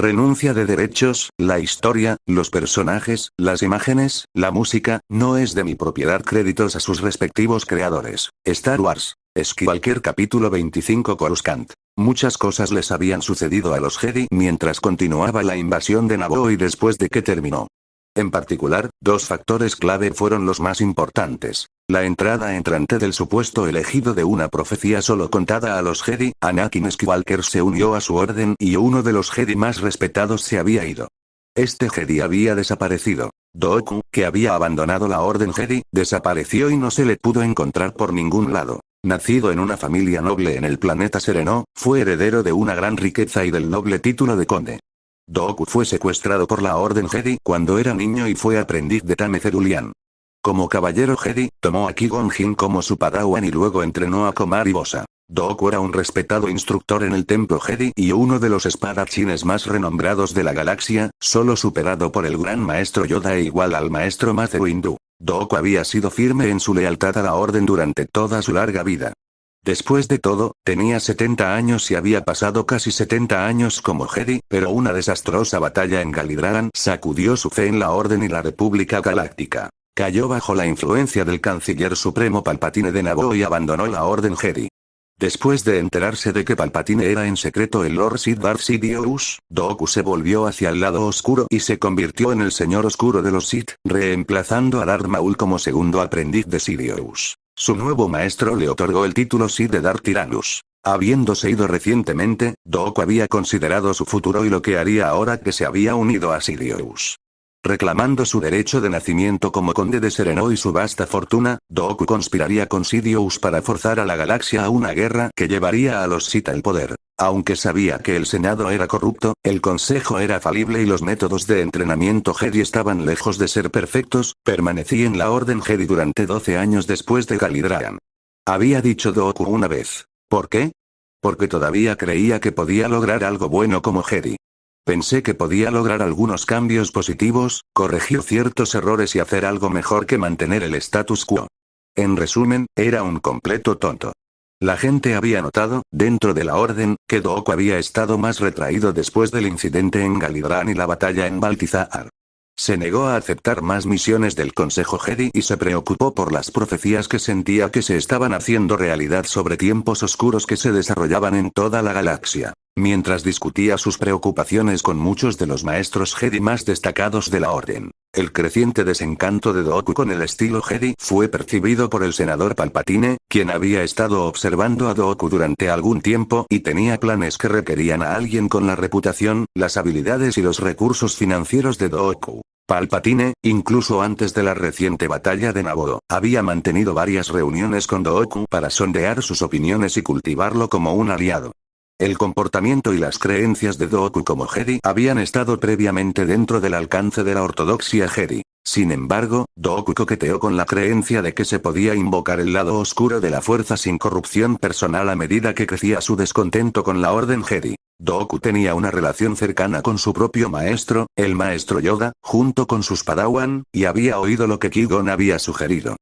Renuncia de derechos, la historia, los personajes, las imágenes, la música, no es de mi propiedad. Créditos a sus respectivos creadores. Star Wars. Skywalker capítulo 25 Coruscant. Muchas cosas les habían sucedido a los Jedi mientras continuaba la invasión de Naboo y después de que terminó. En particular, dos factores clave fueron los más importantes. La entrada entrante del supuesto elegido de una profecía solo contada a los Jedi, Anakin Skywalker se unió a su orden y uno de los Jedi más respetados se había ido. Este Jedi había desaparecido. Dooku, que había abandonado la Orden Jedi, desapareció y no se le pudo encontrar por ningún lado. Nacido en una familia noble en el planeta Sereno, fue heredero de una gran riqueza y del noble título de conde. Dooku fue secuestrado por la Orden Jedi cuando era niño y fue aprendiz de Tame Cerulean. Como caballero Jedi, tomó a Qui-Gon Jinn como su padawan y luego entrenó a Comar y Bosa. Dooku era un respetado instructor en el templo Jedi y uno de los espadachines más renombrados de la galaxia, solo superado por el gran maestro Yoda e igual al maestro Mace Windu. Dooku había sido firme en su lealtad a la Orden durante toda su larga vida. Después de todo, tenía 70 años y había pasado casi 70 años como Jedi, pero una desastrosa batalla en Galidraan sacudió su fe en la Orden y la República Galáctica. Cayó bajo la influencia del Canciller Supremo Palpatine de Naboo y abandonó la Orden Jedi. Después de enterarse de que Palpatine era en secreto el Lord Sith Darth Sidious, Dooku se volvió hacia el lado oscuro y se convirtió en el Señor Oscuro de los Sith, reemplazando a Darth Maul como segundo aprendiz de Sidious. Su nuevo maestro le otorgó el título Sith de Darth Tyrannus. Habiéndose ido recientemente, Dooku había considerado su futuro y lo que haría ahora que se había unido a Sidious. Reclamando su derecho de nacimiento como conde de Sereno y su vasta fortuna, Dooku conspiraría con Sidious para forzar a la galaxia a una guerra que llevaría a los Sith al poder. Aunque sabía que el Senado era corrupto, el Consejo era falible y los métodos de entrenamiento Jedi estaban lejos de ser perfectos, permanecí en la Orden Jedi durante 12 años después de Galidraan. Había dicho Dooku una vez. ¿Por qué? Porque todavía creía que podía lograr algo bueno como Jedi. Pensé que podía lograr algunos cambios positivos, corregir ciertos errores y hacer algo mejor que mantener el status quo. En resumen, era un completo tonto. La gente había notado, dentro de la Orden, que Dooku había estado más retraído después del incidente en Galidraan y la batalla en Baltizar. Se negó a aceptar más misiones del Consejo Jedi y se preocupó por las profecías que sentía que se estaban haciendo realidad sobre tiempos oscuros que se desarrollaban en toda la galaxia. Mientras discutía sus preocupaciones con muchos de los maestros Jedi más destacados de la Orden, el creciente desencanto de Dooku con el estilo Jedi fue percibido por el senador Palpatine, quien había estado observando a Dooku durante algún tiempo y tenía planes que requerían a alguien con la reputación, las habilidades y los recursos financieros de Dooku. Palpatine, incluso antes de la reciente batalla de Naboo, había mantenido varias reuniones con Dooku para sondear sus opiniones y cultivarlo como un aliado. El comportamiento y las creencias de Dooku como Jedi habían estado previamente dentro del alcance de la ortodoxia Jedi. Sin embargo, Dooku coqueteó con la creencia de que se podía invocar el lado oscuro de la fuerza sin corrupción personal a medida que crecía su descontento con la Orden Jedi. Dooku tenía una relación cercana con su propio maestro, el maestro Yoda, junto con sus padawan, y había oído lo que Qui-Gon había sugerido.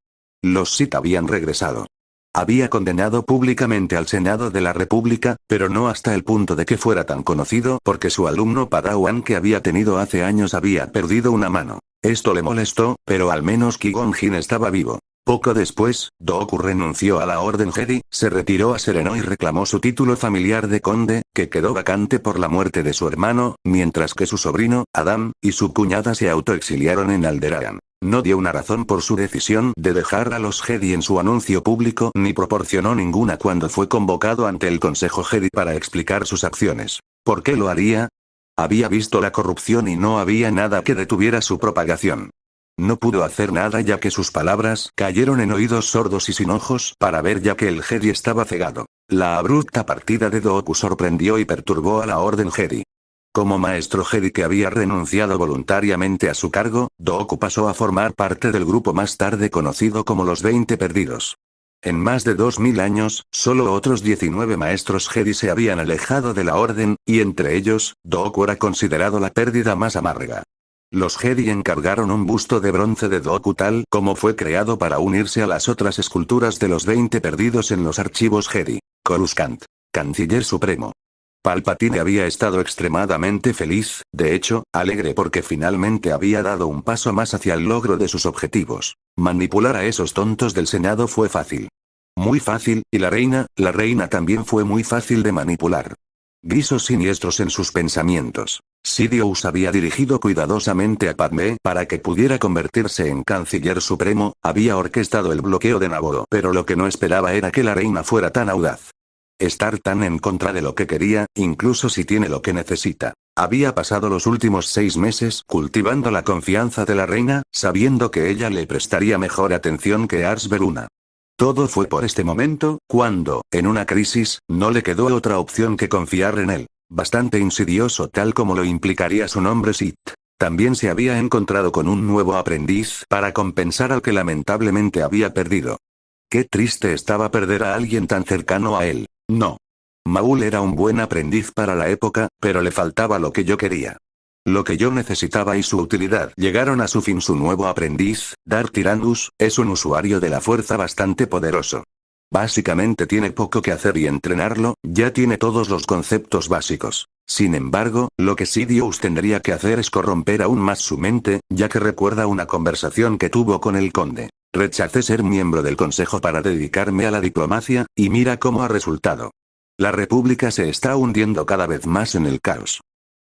Los Sith habían regresado. Había condenado públicamente al Senado de la República, pero no hasta el punto de que fuera tan conocido porque su alumno padawan que había tenido hace años había perdido una mano. Esto le molestó, pero al menos Qui-Gon Jinn estaba vivo. Poco después, Dooku renunció a la Orden Jedi, se retiró a Sereno y reclamó su título familiar de conde, que quedó vacante por la muerte de su hermano, mientras que su sobrino, Adam, y su cuñada se autoexiliaron en Alderaan. No dio una razón por su decisión de dejar a los Jedi en su anuncio público ni proporcionó ninguna cuando fue convocado ante el Consejo Jedi para explicar sus acciones. ¿Por qué lo haría? Había visto la corrupción y no había nada que detuviera su propagación. No pudo hacer nada ya que sus palabras cayeron en oídos sordos y sin ojos para ver ya que el Jedi estaba cegado. La abrupta partida de Dooku sorprendió y perturbó a la Orden Jedi. Como maestro Jedi que había renunciado voluntariamente a su cargo, Dooku pasó a formar parte del grupo más tarde conocido como los 20 Perdidos. En más de 2000 años, solo otros 19 maestros Jedi se habían alejado de la Orden, y entre ellos, Dooku era considerado la pérdida más amarga. Los Jedi encargaron un busto de bronce de Dooku tal como fue creado para unirse a las otras esculturas de los 20 Perdidos en los archivos Jedi. Coruscant. Canciller Supremo. Palpatine había estado extremadamente feliz, de hecho, alegre porque finalmente había dado un paso más hacia el logro de sus objetivos. Manipular a esos tontos del Senado fue fácil. Muy fácil, y la reina también fue muy fácil de manipular. Guisos siniestros en sus pensamientos. Sidious había dirigido cuidadosamente a Padmé para que pudiera convertirse en canciller supremo, había orquestado el bloqueo de Naboo, pero lo que no esperaba era que la reina fuera tan audaz. Estar tan en contra de lo que quería, incluso si tiene lo que necesita. Había pasado los últimos 6 meses cultivando la confianza de la reina, sabiendo que ella le prestaría mejor atención que Ars Veruna. Todo fue por este momento, cuando, en una crisis, no le quedó otra opción que confiar en él. Bastante insidioso tal como lo implicaría su nombre Sith. También se había encontrado con un nuevo aprendiz para compensar al que lamentablemente había perdido. Qué triste estaba perder a alguien tan cercano a él. No. Maul era un buen aprendiz para la época, pero le faltaba lo que yo quería. Lo que yo necesitaba y su utilidad llegaron a su fin. Su nuevo aprendiz, Darth Tyrannus, es un usuario de la fuerza bastante poderoso. Básicamente tiene poco que hacer y entrenarlo, ya tiene todos los conceptos básicos. Sin embargo, lo que Sidious tendría que hacer es corromper aún más su mente, ya que recuerda una conversación que tuvo con el conde. Rechacé ser miembro del consejo para dedicarme a la diplomacia, y mira cómo ha resultado. La república se está hundiendo cada vez más en el caos.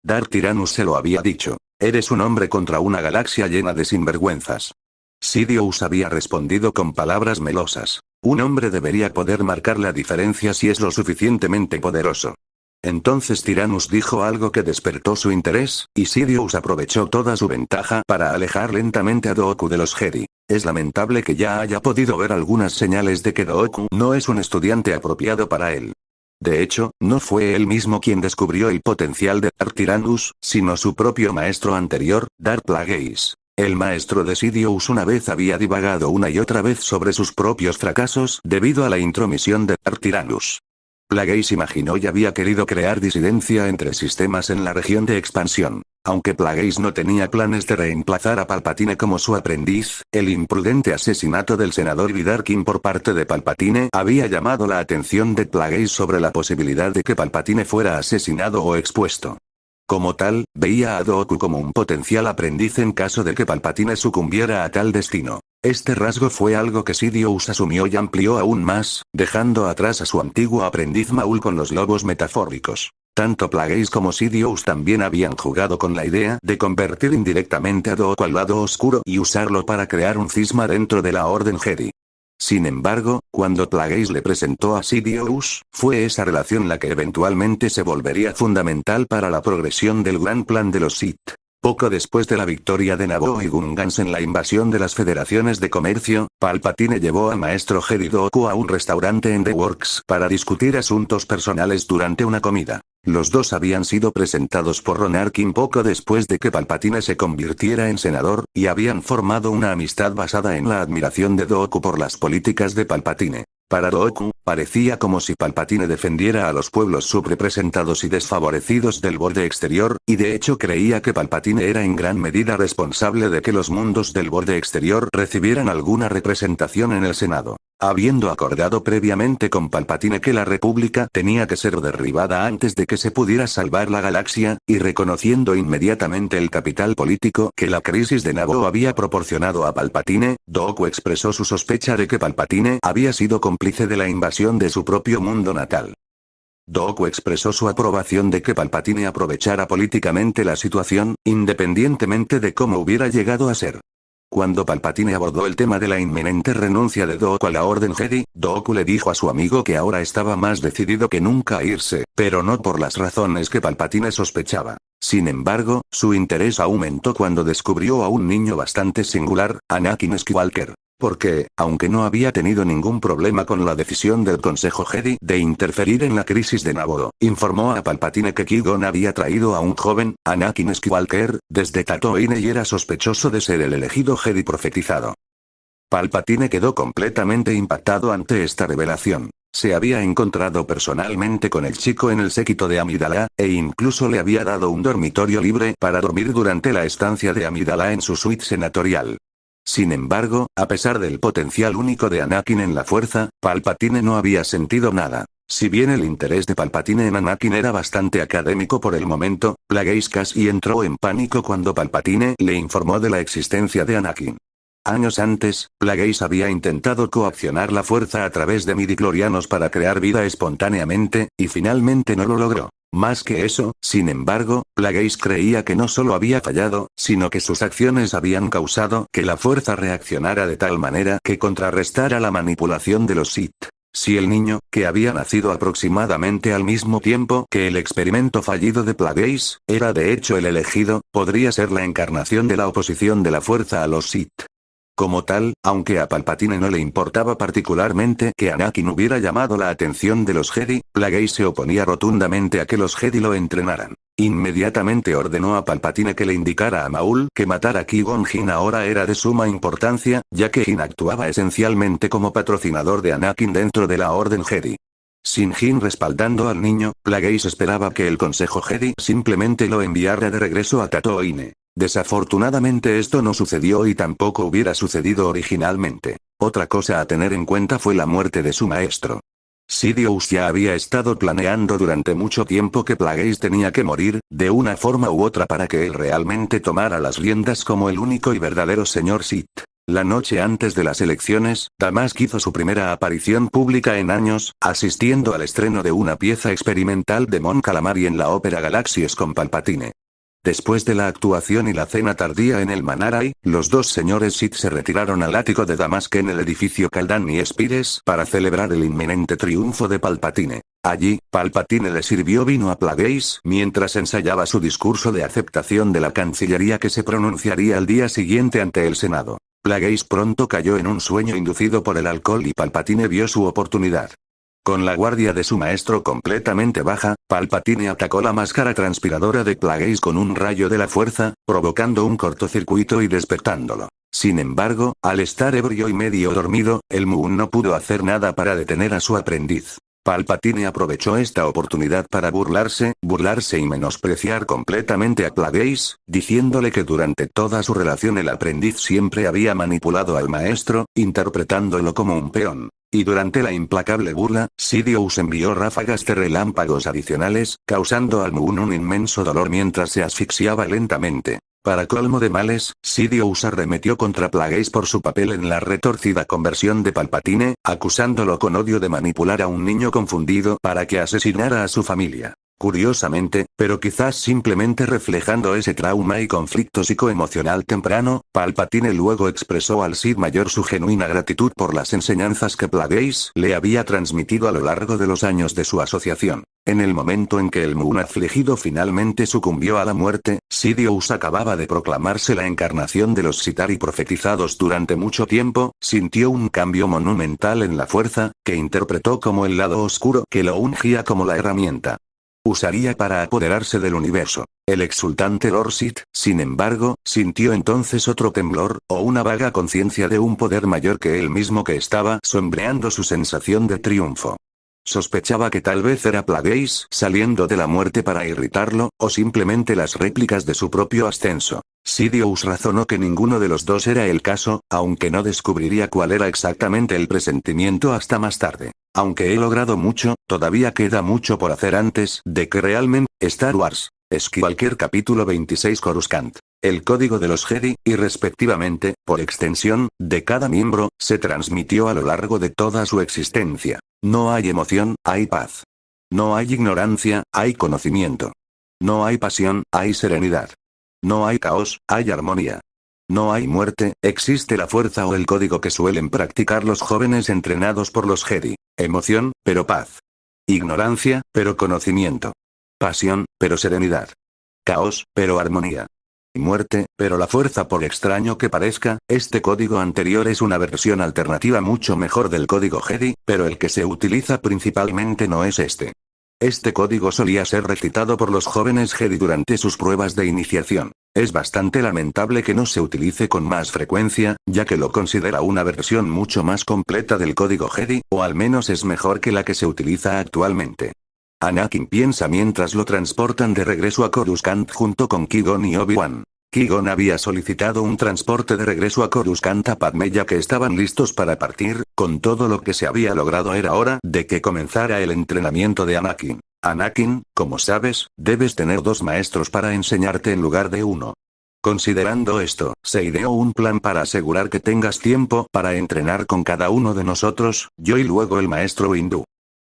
Darth Tyrannus se lo había dicho. Eres un hombre contra una galaxia llena de sinvergüenzas. Sidious había respondido con palabras melosas. Un hombre debería poder marcar la diferencia si es lo suficientemente poderoso. Entonces Tyrannus dijo algo que despertó su interés, y Sidious aprovechó toda su ventaja para alejar lentamente a Dooku de los Jedi. Es lamentable que ya haya podido ver algunas señales de que Dooku no es un estudiante apropiado para él. De hecho, no fue él mismo quien descubrió el potencial de Darth Tyrannus, sino su propio maestro anterior, Darth Plagueis. El maestro de Sidious una vez había divagado una y otra vez sobre sus propios fracasos debido a la intromisión de Darth Tyrannus. Plagueis imaginó y había querido crear disidencia entre sistemas en la región de expansión. Aunque Plagueis no tenía planes de reemplazar a Palpatine como su aprendiz, el imprudente asesinato del senador Vidarkin por parte de Palpatine había llamado la atención de Plagueis sobre la posibilidad de que Palpatine fuera asesinado o expuesto. Como tal, veía a Dooku como un potencial aprendiz en caso de que Palpatine sucumbiera a tal destino. Este rasgo fue algo que Sidious asumió y amplió aún más, dejando atrás a su antiguo aprendiz Maul con los lobos metafóricos. Tanto Plagueis como Sidious también habían jugado con la idea de convertir indirectamente a Dooku al lado oscuro y usarlo para crear un cisma dentro de la Orden Jedi. Sin embargo, cuando Plagueis le presentó a Sidious, fue esa relación la que eventualmente se volvería fundamental para la progresión del gran plan de los Sith. Poco después de la victoria de Naboo y Gungans en la invasión de las federaciones de comercio, Palpatine llevó al maestro Jedi Dooku a un restaurante en The Works para discutir asuntos personales durante una comida. Los dos habían sido presentados por Ron Arkin poco después de que Palpatine se convirtiera en senador, y habían formado una amistad basada en la admiración de Dooku por las políticas de Palpatine. Para Dooku, parecía como si Palpatine defendiera a los pueblos subrepresentados y desfavorecidos del borde exterior, y de hecho creía que Palpatine era en gran medida responsable de que los mundos del borde exterior recibieran alguna representación en el Senado. Habiendo acordado previamente con Palpatine que la República tenía que ser derribada antes de que se pudiera salvar la galaxia, y reconociendo inmediatamente el capital político que la crisis de Naboo había proporcionado a Palpatine, Dooku expresó su sospecha de que Palpatine había sido cómplice de la invasión de su propio mundo natal. Dooku expresó su aprobación de que Palpatine aprovechara políticamente la situación, independientemente de cómo hubiera llegado a ser. Cuando Palpatine abordó el tema de la inminente renuncia de Dooku a la Orden Jedi, Dooku le dijo a su amigo que ahora estaba más decidido que nunca a irse, pero no por las razones que Palpatine sospechaba. Sin embargo, su interés aumentó cuando descubrió a un niño bastante singular, Anakin Skywalker. Porque, aunque no había tenido ningún problema con la decisión del Consejo Jedi de interferir en la crisis de Naboo, informó a Palpatine que Qui-Gon había traído a un joven, Anakin Skywalker, desde Tatooine y era sospechoso de ser el elegido Jedi profetizado. Palpatine quedó completamente impactado ante esta revelación. Se había encontrado personalmente con el chico en el séquito de Amidala, e incluso le había dado un dormitorio libre para dormir durante la estancia de Amidala en su suite senatorial. Sin embargo, a pesar del potencial único de Anakin en la fuerza, Palpatine no había sentido nada. Si bien el interés de Palpatine en Anakin era bastante académico por el momento, Plagueis casi entró en pánico cuando Palpatine le informó de la existencia de Anakin. Años antes, Plagueis había intentado coaccionar la fuerza a través de midichlorianos para crear vida espontáneamente, y finalmente no lo logró. Más que eso, sin embargo, Plagueis creía que no solo había fallado, sino que sus acciones habían causado que la fuerza reaccionara de tal manera que contrarrestara la manipulación de los Sith. Si el niño, que había nacido aproximadamente al mismo tiempo que el experimento fallido de Plagueis, era de hecho el elegido, podría ser la encarnación de la oposición de la fuerza a los Sith. Como tal, aunque a Palpatine no le importaba particularmente que Anakin hubiera llamado la atención de los Jedi, Plagueis se oponía rotundamente a que los Jedi lo entrenaran. Inmediatamente ordenó a Palpatine que le indicara a Maul que matar a Qui-Gon Jinn ahora era de suma importancia, ya que Jinn actuaba esencialmente como patrocinador de Anakin dentro de la Orden Jedi. Sin Jinn respaldando al niño, Plagueis esperaba que el Consejo Jedi simplemente lo enviara de regreso a Tatooine. Desafortunadamente esto no sucedió y tampoco hubiera sucedido originalmente. Otra cosa a tener en cuenta fue la muerte de su maestro. Sidious ya había estado planeando durante mucho tiempo que Plagueis tenía que morir, de una forma u otra para que él realmente tomara las riendas como el único y verdadero señor Sith. La noche antes de las elecciones, Damask hizo su primera aparición pública en años, asistiendo al estreno de una pieza experimental de Mon Calamari en la ópera Galaxies con Palpatine. Después de la actuación y la cena tardía en el Manarai, los dos señores Sith se retiraron al ático de Damask en el edificio Caldani Spires para celebrar el inminente triunfo de Palpatine. Allí, Palpatine le sirvió vino a Plagueis mientras ensayaba su discurso de aceptación de la Cancillería que se pronunciaría al día siguiente ante el Senado. Plagueis pronto cayó en un sueño inducido por el alcohol y Palpatine vio su oportunidad. Con la guardia de su maestro completamente baja, Palpatine atacó la máscara transpiradora de Plagueis con un rayo de la fuerza, provocando un cortocircuito y despertándolo. Sin embargo, al estar ebrio y medio dormido, el Muun no pudo hacer nada para detener a su aprendiz. Palpatine aprovechó esta oportunidad para burlarse y menospreciar completamente a Plagueis, diciéndole que durante toda su relación el aprendiz siempre había manipulado al maestro, interpretándolo como un peón. Y durante la implacable burla, Sidious envió ráfagas de relámpagos adicionales, causando al Muun un inmenso dolor mientras se asfixiaba lentamente. Para colmo de males, Sidious arremetió contra Plagueis por su papel en la retorcida conversión de Palpatine, acusándolo con odio de manipular a un niño confundido para que asesinara a su familia. Curiosamente, pero quizás simplemente reflejando ese trauma y conflicto psicoemocional temprano, Palpatine luego expresó al Sith Mayor su genuina gratitud por las enseñanzas que Plagueis le había transmitido a lo largo de los años de su asociación. En el momento en que el Muun afligido finalmente sucumbió a la muerte, Sidious acababa de proclamarse la encarnación de los Sithari profetizados durante mucho tiempo, sintió un cambio monumental en la fuerza, que interpretó como el lado oscuro que lo ungía como la herramienta usaría para apoderarse del universo. El exultante Lord Sith, sin embargo, sintió entonces otro temblor, o una vaga conciencia de un poder mayor que él mismo que estaba sombreando su sensación de triunfo. Sospechaba que tal vez era Plagueis saliendo de la muerte para irritarlo, o simplemente las réplicas de su propio ascenso. Sidious razonó que ninguno de los dos era el caso, aunque no descubriría cuál era exactamente el presentimiento hasta más tarde. Aunque he logrado mucho, todavía queda mucho por hacer antes de que realmente Star Wars. Cualquier capítulo 26 Coruscant. El código de los Jedi, y respectivamente, por extensión, de cada miembro, se transmitió a lo largo de toda su existencia. No hay emoción, hay paz. No hay ignorancia, hay conocimiento. No hay pasión, hay serenidad. No hay caos, hay armonía. No hay muerte, existe la fuerza o el código que suelen practicar los jóvenes entrenados por los Jedi. Emoción, pero paz. Ignorancia, pero conocimiento. Pasión, pero serenidad. Caos, pero armonía. Muerte, pero la fuerza, por extraño que parezca, este código anterior es una versión alternativa mucho mejor del código Jedi, pero el que se utiliza principalmente no es este. Este código solía ser recitado por los jóvenes Jedi durante sus pruebas de iniciación. Es bastante lamentable que no se utilice con más frecuencia, ya que lo considera una versión mucho más completa del código Jedi, o al menos es mejor que la que se utiliza actualmente. Anakin piensa mientras lo transportan de regreso a Coruscant junto con Qui-Gon y Obi-Wan. Qui-Gon había solicitado un transporte de regreso a Coruscant a Padmé ya que estaban listos para partir, con todo lo que se había logrado era hora de que comenzara el entrenamiento de Anakin. Anakin, como sabes, debes tener 2 maestros para enseñarte en lugar de uno. Considerando esto, se ideó un plan para asegurar que tengas tiempo para entrenar con cada uno de nosotros, yo y luego el maestro hindú.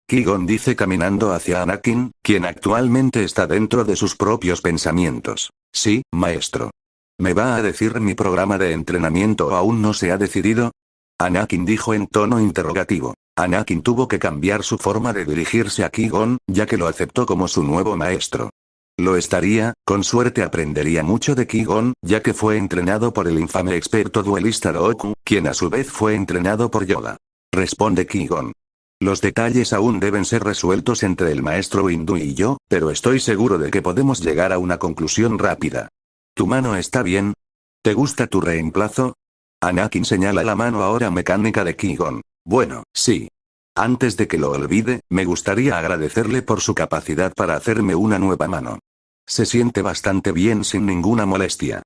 Qui-Gon dice caminando hacia Anakin, quien actualmente está dentro de sus propios pensamientos. Sí, maestro. ¿Me va a decir mi programa de entrenamiento o aún no se ha decidido? Anakin dijo en tono interrogativo. Anakin tuvo que cambiar su forma de dirigirse a Qui-Gon, ya que lo aceptó como su nuevo maestro. Lo estaría, con suerte aprendería mucho de Qui-Gon, ya que fue entrenado por el infame experto duelista Dooku, quien a su vez fue entrenado por Yoda. Responde Qui-Gon. Los detalles aún deben ser resueltos entre el maestro hindú y yo, pero estoy seguro de que podemos llegar a una conclusión rápida. ¿Tu mano está bien? ¿Te gusta tu reemplazo? Anakin señala la mano ahora mecánica de Qui-Gon. Bueno, sí. Antes de que lo olvide, me gustaría agradecerle por su capacidad para hacerme una nueva mano. Se siente bastante bien sin ninguna molestia.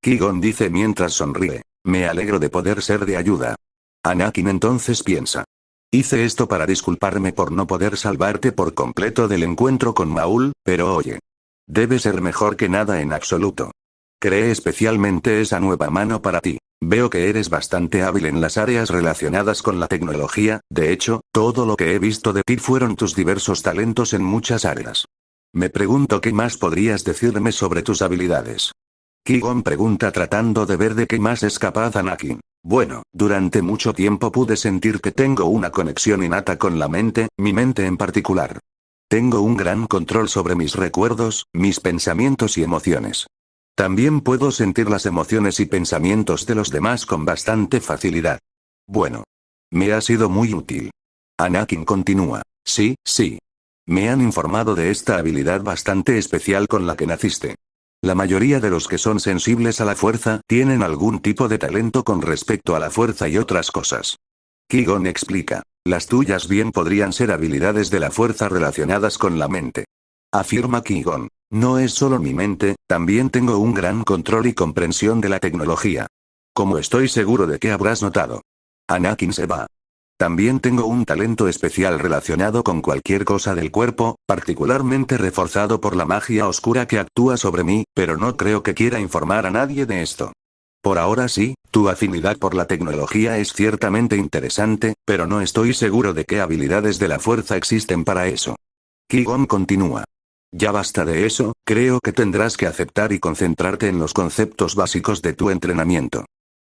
Qui-Gon dice mientras sonríe. Me alegro de poder ser de ayuda. Anakin entonces piensa. Hice esto para disculparme por no poder salvarte por completo del encuentro con Maul, pero oye. Debe ser mejor que nada en absoluto. Creé especialmente esa nueva mano para ti. Veo que eres bastante hábil en las áreas relacionadas con la tecnología, de hecho, todo lo que he visto de ti fueron tus diversos talentos en muchas áreas. Me pregunto qué más podrías decirme sobre tus habilidades. Qui-Gon pregunta tratando de ver de qué más es capaz Anakin. Bueno, durante mucho tiempo pude sentir que tengo una conexión innata con la mente, mi mente en particular. Tengo un gran control sobre mis recuerdos, mis pensamientos y emociones. También puedo sentir las emociones y pensamientos de los demás con bastante facilidad. Bueno. Me ha sido muy útil. Anakin continúa. Sí, sí. Me han informado de esta habilidad bastante especial con la que naciste. La mayoría de los que son sensibles a la fuerza tienen algún tipo de talento con respecto a la fuerza y otras cosas. Qui-Gon explica. Las tuyas bien podrían ser habilidades de la fuerza relacionadas con la mente. Afirma Qui-Gon. No es solo mi mente, también tengo un gran control y comprensión de la tecnología. Como estoy seguro de que habrás notado. Anakin se va. También tengo un talento especial relacionado con cualquier cosa del cuerpo, particularmente reforzado por la magia oscura que actúa sobre mí, pero no creo que quiera informar a nadie de esto. Por ahora sí, tu afinidad por la tecnología es ciertamente interesante, pero no estoy seguro de qué habilidades de la fuerza existen para eso. Qui-Gon continúa. Ya basta de eso, creo que tendrás que aceptar y concentrarte en los conceptos básicos de tu entrenamiento.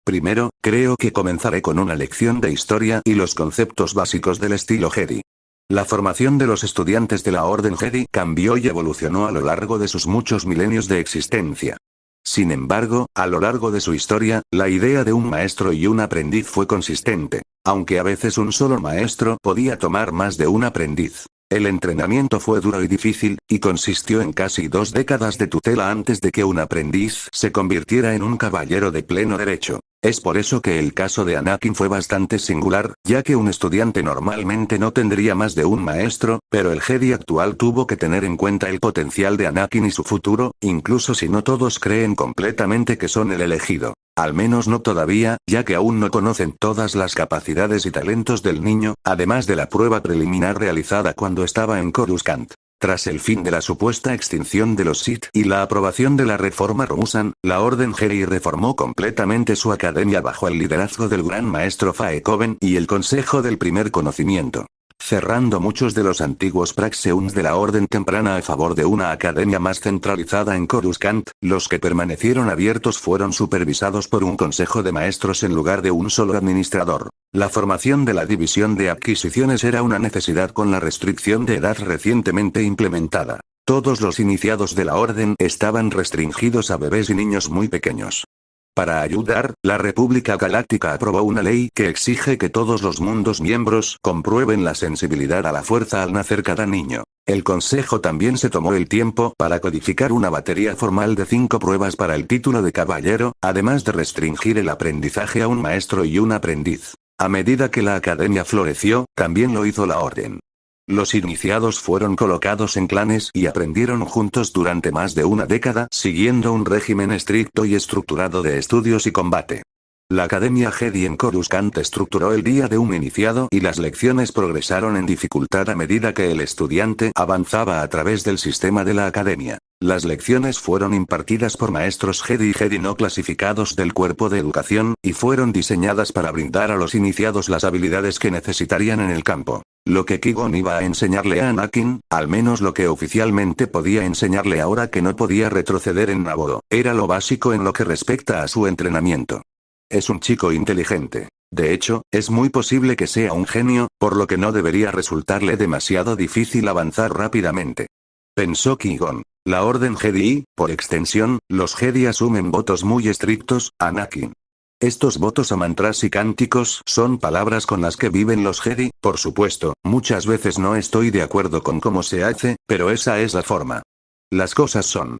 Primero, creo que comenzaré con una lección de historia y los conceptos básicos del estilo Jedi. La formación de los estudiantes de la Orden Jedi cambió y evolucionó a lo largo de sus muchos milenios de existencia. Sin embargo, a lo largo de su historia, la idea de un maestro y un aprendiz fue consistente, aunque a veces un solo maestro podía tomar más de un aprendiz. El entrenamiento fue duro y difícil, y consistió en casi 2 décadas de tutela antes de que un aprendiz se convirtiera en un caballero de pleno derecho. Es por eso que el caso de Anakin fue bastante singular, ya que un estudiante normalmente no tendría más de un maestro, pero el Jedi actual tuvo que tener en cuenta el potencial de Anakin y su futuro, incluso si no todos creen completamente que son el elegido. Al menos no todavía, ya que aún no conocen todas las capacidades y talentos del niño, además de la prueba preliminar realizada cuando estaba en Coruscant. Tras el fin de la supuesta extinción de los Sith y la aprobación de la reforma Romusan, la Orden Jedi reformó completamente su academia bajo el liderazgo del Gran Maestro Qui-Gon y el Consejo del Primer Conocimiento, cerrando muchos de los antiguos Praxeums de la Orden Temprana a favor de una academia más centralizada en Coruscant. Los que permanecieron abiertos fueron supervisados por un consejo de maestros en lugar de un solo administrador. La formación de la división de adquisiciones era una necesidad con la restricción de edad recientemente implementada. Todos los iniciados de la orden estaban restringidos a bebés y niños muy pequeños. Para ayudar, la República Galáctica aprobó una ley que exige que todos los mundos miembros comprueben la sensibilidad a la fuerza al nacer cada niño. El Consejo también se tomó el tiempo para codificar una batería formal de 5 pruebas para el título de caballero, además de restringir el aprendizaje a un maestro y un aprendiz. A medida que la academia floreció, también lo hizo la orden. Los iniciados fueron colocados en clanes y aprendieron juntos durante más de una década, siguiendo un régimen estricto y estructurado de estudios y combate. La Academia Jedi en Coruscant estructuró el día de un iniciado y las lecciones progresaron en dificultad a medida que el estudiante avanzaba a través del sistema de la Academia. Las lecciones fueron impartidas por maestros Jedi y Jedi no clasificados del cuerpo de educación, y fueron diseñadas para brindar a los iniciados las habilidades que necesitarían en el campo. Lo que Qui-Gon iba a enseñarle a Anakin, al menos lo que oficialmente podía enseñarle ahora que no podía retroceder en Naboo, era lo básico en lo que respecta a su entrenamiento. Es un chico inteligente. De hecho, es muy posible que sea un genio, por lo que no debería resultarle demasiado difícil avanzar rápidamente. Pensó Qui-Gon. La Orden Jedi y, por extensión, los Jedi asumen votos muy estrictos, Anakin. Estos votos a mantras y cánticos son palabras con las que viven los Jedi, por supuesto, muchas veces no estoy de acuerdo con cómo se hace, pero esa es la forma. Las cosas son.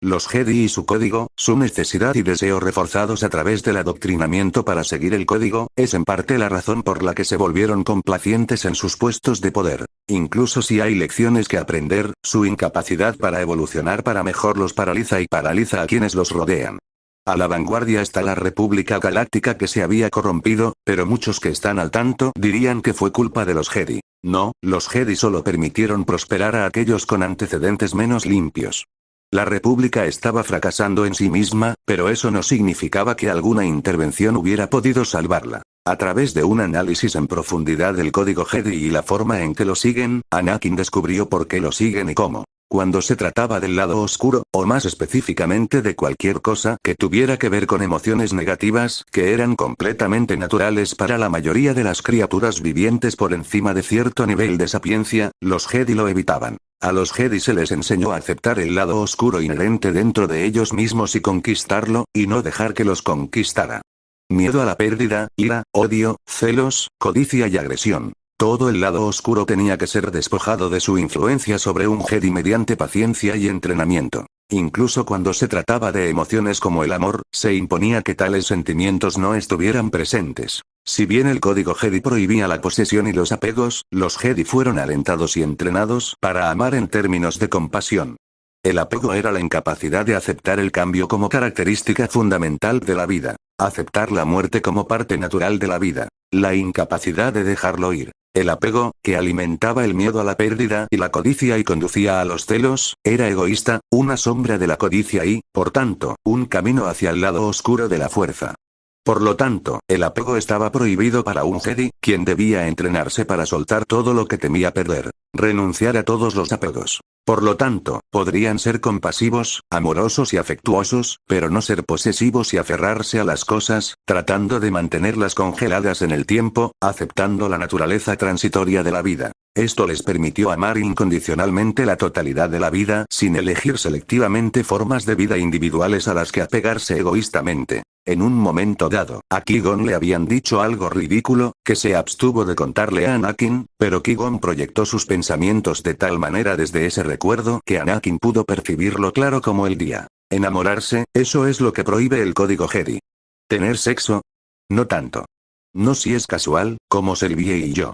Los Jedi y su código, su necesidad y deseo reforzados a través del adoctrinamiento para seguir el código, es en parte la razón por la que se volvieron complacientes en sus puestos de poder. Incluso si hay lecciones que aprender, su incapacidad para evolucionar para mejor los paraliza y paraliza a quienes los rodean. A la vanguardia está la República Galáctica que se había corrompido, pero muchos que están al tanto dirían que fue culpa de los Jedi. No, los Jedi solo permitieron prosperar a aquellos con antecedentes menos limpios. La República estaba fracasando en sí misma, pero eso no significaba que alguna intervención hubiera podido salvarla. A través de un análisis en profundidad del código Jedi y la forma en que lo siguen, Anakin descubrió por qué lo siguen y cómo. Cuando se trataba del lado oscuro, o más específicamente de cualquier cosa que tuviera que ver con emociones negativas, que eran completamente naturales para la mayoría de las criaturas vivientes por encima de cierto nivel de sapiencia, los Jedi lo evitaban. A los Jedi se les enseñó a aceptar el lado oscuro inherente dentro de ellos mismos y conquistarlo, y no dejar que los conquistara. Miedo a la pérdida, ira, odio, celos, codicia y agresión. Todo el lado oscuro tenía que ser despojado de su influencia sobre un Jedi mediante paciencia y entrenamiento. Incluso cuando se trataba de emociones como el amor, se imponía que tales sentimientos no estuvieran presentes. Si bien el código Jedi prohibía la posesión y los apegos, los Jedi fueron alentados y entrenados para amar en términos de compasión. El apego era la incapacidad de aceptar el cambio como característica fundamental de la vida. Aceptar la muerte como parte natural de la vida. La incapacidad de dejarlo ir. El apego, que alimentaba el miedo a la pérdida y la codicia y conducía a los celos, era egoísta, una sombra de la codicia y, por tanto, un camino hacia el lado oscuro de la fuerza. Por lo tanto, el apego estaba prohibido para un Jedi, quien debía entrenarse para soltar todo lo que temía perder. Renunciar a todos los apegos. Por lo tanto, podrían ser compasivos, amorosos y afectuosos, pero no ser posesivos y aferrarse a las cosas, tratando de mantenerlas congeladas en el tiempo, aceptando la naturaleza transitoria de la vida. Esto les permitió amar incondicionalmente la totalidad de la vida, sin elegir selectivamente formas de vida individuales a las que apegarse egoístamente. En un momento dado, a Qui-Gon le habían dicho algo ridículo, que se abstuvo de contarle a Anakin, pero Qui-Gon proyectó sus pensamientos de tal manera desde ese recuerdo que Anakin pudo percibirlo claro como el día. Enamorarse, eso es lo que prohíbe el código Jedi. ¿Tener sexo? No tanto. No si es casual, como Selby y yo.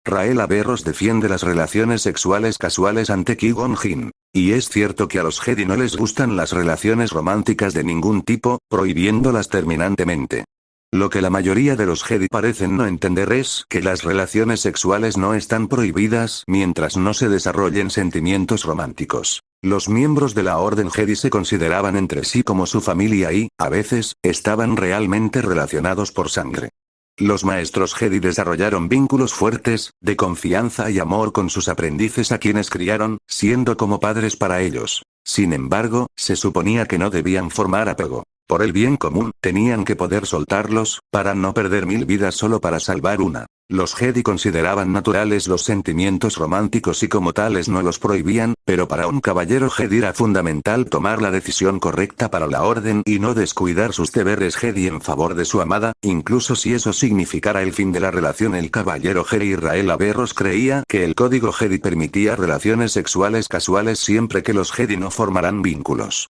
Rael Averroes defiende las relaciones sexuales casuales ante Qui-Gon Jinn. Y es cierto que a los Jedi no les gustan las relaciones románticas de ningún tipo, prohibiéndolas terminantemente. Lo que la mayoría de los Jedi parecen no entender es que las relaciones sexuales no están prohibidas mientras no se desarrollen sentimientos románticos. Los miembros de la Orden Jedi se consideraban entre sí como su familia y, a veces, estaban realmente relacionados por sangre. Los maestros Jedi desarrollaron vínculos fuertes, de confianza y amor con sus aprendices a quienes criaron, siendo como padres para ellos. Sin embargo, se suponía que no debían formar apego. Por el bien común, tenían que poder soltarlos, para no perder 1000 vidas solo para salvar una. Los Jedi consideraban naturales los sentimientos románticos y como tales no los prohibían, pero para un caballero Jedi era fundamental tomar la decisión correcta para la orden y no descuidar sus deberes Jedi en favor de su amada, incluso si eso significara el fin de la relación. El caballero Jedi Rael Averroes creía que el código Jedi permitía relaciones sexuales casuales siempre que los Jedi no formaran vínculos.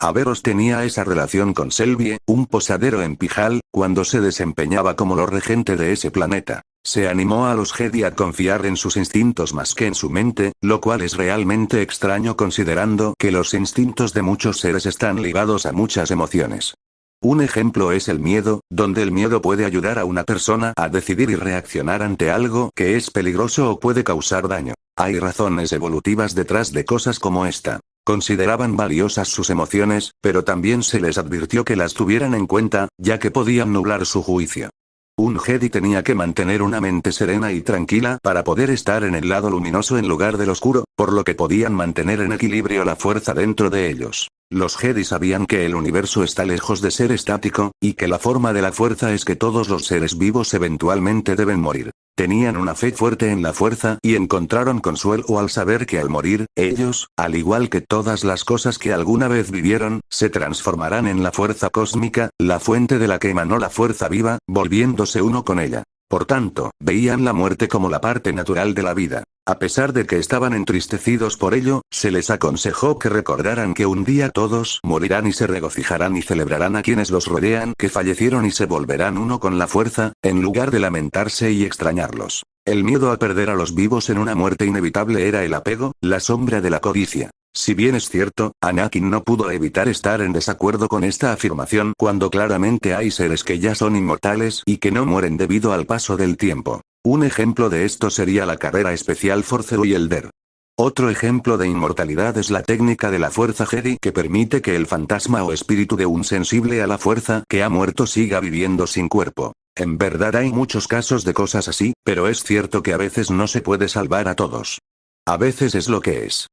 Averroes tenía esa relación con Selby, un posadero en Pijal, cuando se desempeñaba como Lord Regente de ese planeta. Se animó a los Jedi a confiar en sus instintos más que en su mente, lo cual es realmente extraño considerando que los instintos de muchos seres están ligados a muchas emociones. Un ejemplo es el miedo, donde el miedo puede ayudar a una persona a decidir y reaccionar ante algo que es peligroso o puede causar daño. Hay razones evolutivas detrás de cosas como esta. Consideraban valiosas sus emociones, pero también se les advirtió que las tuvieran en cuenta, ya que podían nublar su juicio. Un Jedi tenía que mantener una mente serena y tranquila para poder estar en el lado luminoso en lugar del oscuro, por lo que podían mantener en equilibrio la fuerza dentro de ellos. Los Jedi sabían que el universo está lejos de ser estático, y que la forma de la fuerza es que todos los seres vivos eventualmente deben morir. Tenían una fe fuerte en la fuerza y encontraron consuelo al saber que al morir, ellos, al igual que todas las cosas que alguna vez vivieron, se transformarán en la fuerza cósmica, la fuente de la que emanó la fuerza viva, volviéndose uno con ella. Por tanto, veían la muerte como la parte natural de la vida. A pesar de que estaban entristecidos por ello, se les aconsejó que recordaran que un día todos morirán y se regocijarán y celebrarán a quienes los rodean que fallecieron y se volverán uno con la fuerza, en lugar de lamentarse y extrañarlos. El miedo a perder a los vivos en una muerte inevitable era el apego, la sombra de la codicia. Si bien es cierto, Anakin no pudo evitar estar en desacuerdo con esta afirmación cuando claramente hay seres que ya son inmortales y que no mueren debido al paso del tiempo. Un ejemplo de esto sería la carrera especial Force Wielder. Otro ejemplo de inmortalidad es la técnica de la fuerza Jedi que permite que el fantasma o espíritu de un sensible a la fuerza que ha muerto siga viviendo sin cuerpo. En verdad hay muchos casos de cosas así, pero es cierto que a veces no se puede salvar a todos. A veces es lo que es.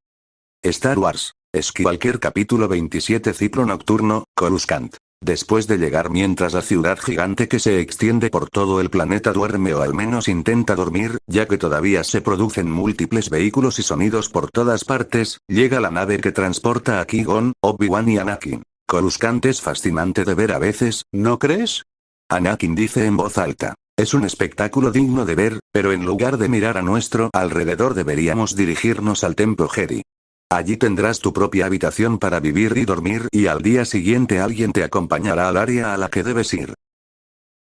Star Wars. Skywalker capítulo 27 Ciclo nocturno, Coruscant. Después de llegar mientras la ciudad gigante que se extiende por todo el planeta duerme o al menos intenta dormir, ya que todavía se producen múltiples vehículos y sonidos por todas partes, llega la nave que transporta a Qui-Gon, Obi-Wan y Anakin. Coruscant es fascinante de ver a veces, ¿no crees? Anakin dice en voz alta. Es un espectáculo digno de ver, pero en lugar de mirar a nuestro alrededor deberíamos dirigirnos al templo Jedi. Allí tendrás tu propia habitación para vivir y dormir y al día siguiente alguien te acompañará al área a la que debes ir.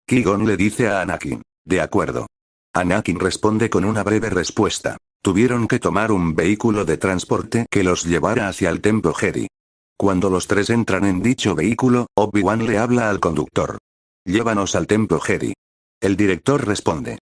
Qui-Gon le dice a Anakin. De acuerdo. Anakin responde con una breve respuesta. Tuvieron que tomar un vehículo de transporte que los llevara hacia el templo Jedi. Cuando los tres entran en dicho vehículo, Obi-Wan le habla al conductor. Llévanos al templo Jedi. El director responde.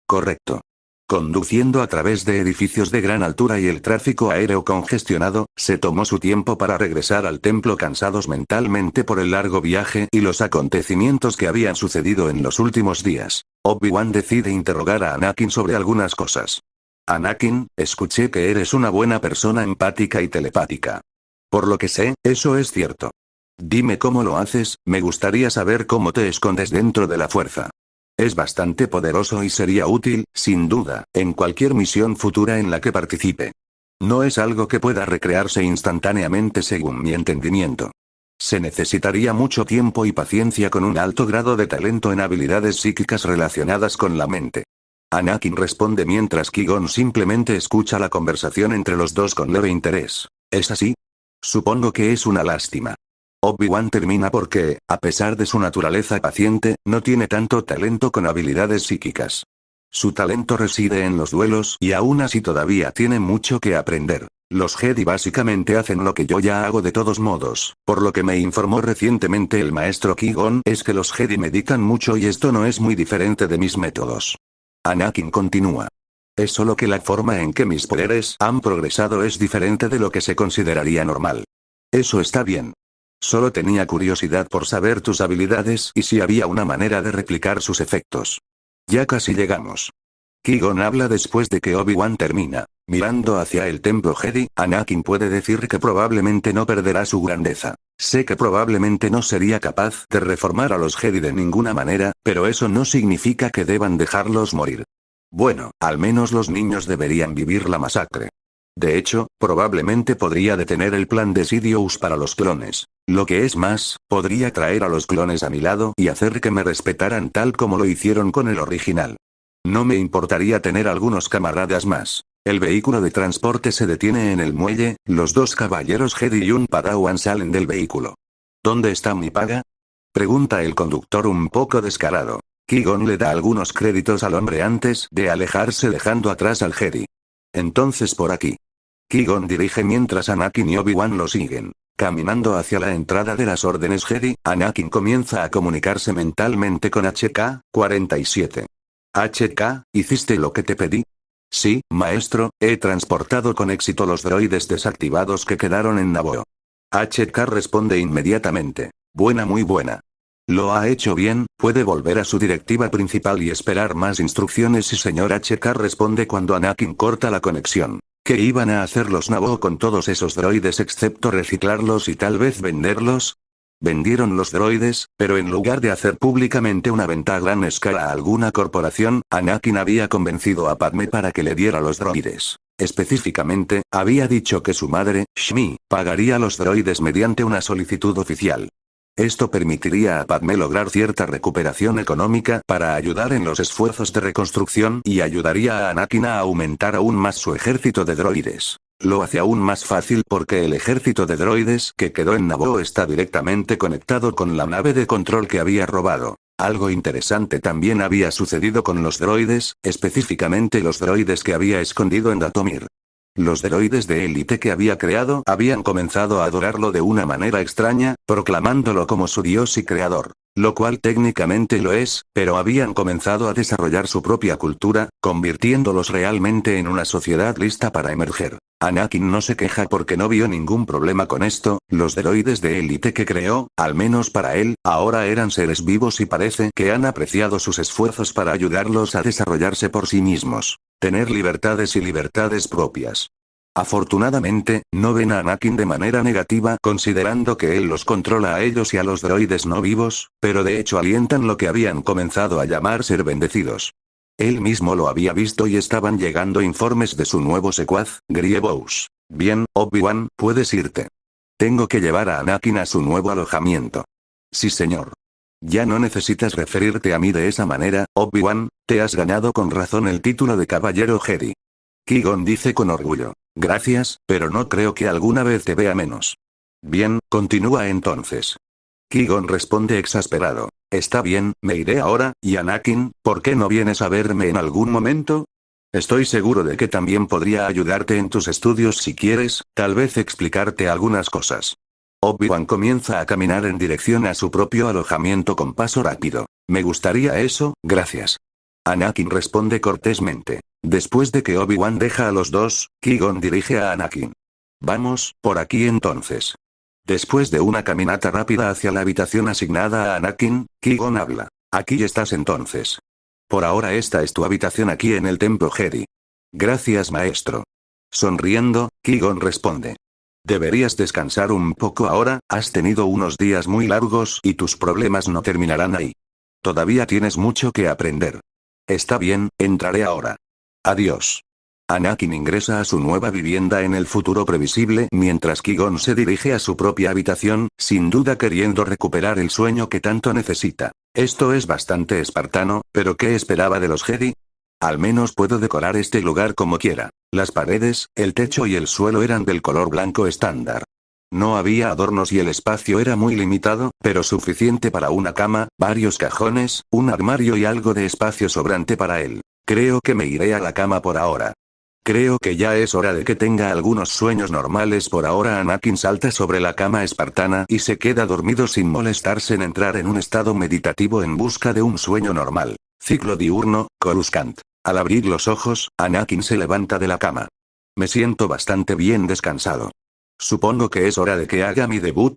Correcto. Conduciendo a través de edificios de gran altura y el tráfico aéreo congestionado, se tomó su tiempo para regresar al templo cansados mentalmente por el largo viaje y los acontecimientos que habían sucedido en los últimos días. Obi-Wan decide interrogar a Anakin sobre algunas cosas. Anakin, escuché que eres una buena persona empática y telepática. Por lo que sé, eso es cierto. Dime cómo lo haces, me gustaría saber cómo te escondes dentro de la fuerza. Es bastante poderoso y sería útil, sin duda, en cualquier misión futura en la que participe. No es algo que pueda recrearse instantáneamente según mi entendimiento. Se necesitaría mucho tiempo y paciencia con un alto grado de talento en habilidades psíquicas relacionadas con la mente. Anakin responde mientras Qui-Gon simplemente escucha la conversación entre los dos con leve interés. ¿Es así? Supongo que es una lástima. Obi-Wan termina porque, a pesar de su naturaleza paciente, no tiene tanto talento con habilidades psíquicas. Su talento reside en los duelos y aún así todavía tiene mucho que aprender. Los Jedi básicamente hacen lo que yo ya hago de todos modos, por lo que me informó recientemente el maestro Qui-Gon es que los Jedi meditan mucho y esto no es muy diferente de mis métodos. Anakin continúa. Es solo que la forma en que mis poderes han progresado es diferente de lo que se consideraría normal. Eso está bien. Solo tenía curiosidad por saber tus habilidades y si había una manera de replicar sus efectos. Ya casi llegamos. Qui-Gon habla después de que Obi-Wan termina. Mirando hacia el templo Jedi, Anakin puede decir que probablemente no perderá su grandeza. Sé que probablemente no sería capaz de reformar a los Jedi de ninguna manera, pero eso no significa que deban dejarlos morir. Bueno, al menos los niños deberían vivir la masacre. De hecho, probablemente podría detener el plan de Sidious para los clones. Lo que es más, podría traer a los clones a mi lado y hacer que me respetaran tal como lo hicieron con el original. No me importaría tener algunos camaradas más. El vehículo de transporte se detiene en el muelle, los dos caballeros Jedi y un Padawan salen del vehículo. ¿Dónde está mi paga? Pregunta el conductor un poco descarado. Qui-Gon le da algunos créditos al hombre antes de alejarse dejando atrás al Jedi. Entonces por aquí. Qui-Gon dirige mientras Anakin y Obi-Wan lo siguen. Caminando hacia la entrada de las órdenes Jedi, Anakin comienza a comunicarse mentalmente con HK-47. HK, ¿hiciste lo que te pedí? Sí, maestro, he transportado con éxito los droides desactivados que quedaron en Naboo. HK responde inmediatamente. Buena, muy buena. Lo ha hecho bien, puede volver a su directiva principal y esperar más instrucciones y señor HK responde cuando Anakin corta la conexión. ¿Qué iban a hacer los Naboo con todos esos droides excepto reciclarlos y tal vez venderlos? Vendieron los droides, pero en lugar de hacer públicamente una venta a gran escala a alguna corporación, Anakin había convencido a Padmé para que le diera los droides. Específicamente, había dicho que su madre, Shmi, pagaría los droides mediante una solicitud oficial. Esto permitiría a Padmé lograr cierta recuperación económica para ayudar en los esfuerzos de reconstrucción y ayudaría a Anakin a aumentar aún más su ejército de droides. Lo hace aún más fácil porque el ejército de droides que quedó en Naboo está directamente conectado con la nave de control que había robado. Algo interesante también había sucedido con los droides, específicamente los droides que había escondido en Dathomir. Los droides de élite que había creado habían comenzado a adorarlo de una manera extraña, proclamándolo como su dios y creador. Lo cual técnicamente lo es, pero habían comenzado a desarrollar su propia cultura, convirtiéndolos realmente en una sociedad lista para emerger. Anakin no se queja porque no vio ningún problema con esto, los droides de élite que creó, al menos para él, ahora eran seres vivos y parece que han apreciado sus esfuerzos para ayudarlos a desarrollarse por sí mismos. Tener libertades y libertades propias. Afortunadamente, no ven a Anakin de manera negativa considerando que él los controla a ellos y a los droides no vivos, pero de hecho alientan lo que habían comenzado a llamar ser bendecidos. Él mismo lo había visto y estaban llegando informes de su nuevo secuaz, Grievous. Bien, Obi-Wan, puedes irte. Tengo que llevar a Anakin a su nuevo alojamiento. Sí, señor. Ya no necesitas referirte a mí de esa manera, Obi-Wan, te has ganado con razón el título de Caballero Jedi. Qui-Gon dice con orgullo. Gracias, pero no creo que alguna vez te vea menos. Bien, continúa entonces. Qui-Gon responde exasperado. Está bien, me iré ahora, y Anakin, ¿por qué no vienes a verme en algún momento? Estoy seguro de que también podría ayudarte en tus estudios si quieres, tal vez explicarte algunas cosas. Obi-Wan comienza a caminar en dirección a su propio alojamiento con paso rápido. Me gustaría eso, gracias. Anakin responde cortésmente. Después de que Obi-Wan deja a los dos, Qui-Gon dirige a Anakin. Vamos, por aquí entonces. Después de una caminata rápida hacia la habitación asignada a Anakin, Qui-Gon habla. Aquí estás entonces. Por ahora esta es tu habitación aquí en el templo Jedi. Gracias maestro. Sonriendo, Qui-Gon responde. Deberías descansar un poco ahora, has tenido unos días muy largos y tus problemas no terminarán ahí. Todavía tienes mucho que aprender. Está bien, entraré ahora. Adiós. Anakin ingresa a su nueva vivienda en el futuro previsible mientras Qui-Gon se dirige a su propia habitación, sin duda queriendo recuperar el sueño que tanto necesita. Esto es bastante espartano, pero ¿qué esperaba de los Jedi? Al menos puedo decorar este lugar como quiera. Las paredes, el techo y el suelo eran del color blanco estándar. No había adornos y el espacio era muy limitado, pero suficiente para una cama, varios cajones, un armario y algo de espacio sobrante para él. Creo que me iré a la cama por ahora. Creo que ya es hora de que tenga algunos sueños normales por ahora. Anakin salta sobre la cama espartana y se queda dormido sin molestarse en entrar en un estado meditativo en busca de un sueño normal. Ciclo diurno, Coruscant. Al abrir los ojos, Anakin se levanta de la cama. Me siento bastante bien descansado. Supongo que es hora de que haga mi debut.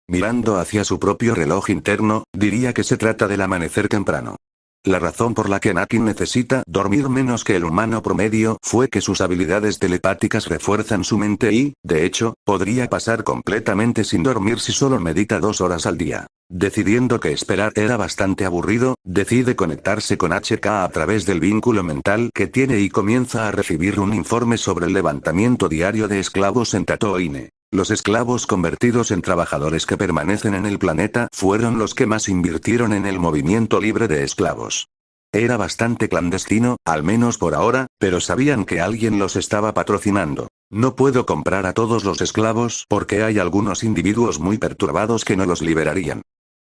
Mirando hacia su propio reloj interno, diría que se trata del amanecer temprano. La razón por la que Anakin necesita dormir menos que el humano promedio fue que sus habilidades telepáticas refuerzan su mente y, de hecho, podría pasar completamente sin dormir si solo medita 2 horas al día. Decidiendo que esperar era bastante aburrido, decide conectarse con HK a través del vínculo mental que tiene y comienza a recibir un informe sobre el levantamiento diario de esclavos en Tatooine. Los esclavos convertidos en trabajadores que permanecen en el planeta fueron los que más invirtieron en el movimiento libre de esclavos. Era bastante clandestino, al menos por ahora, pero sabían que alguien los estaba patrocinando. No puedo comprar a todos los esclavos porque hay algunos individuos muy perturbados que no los liberarían.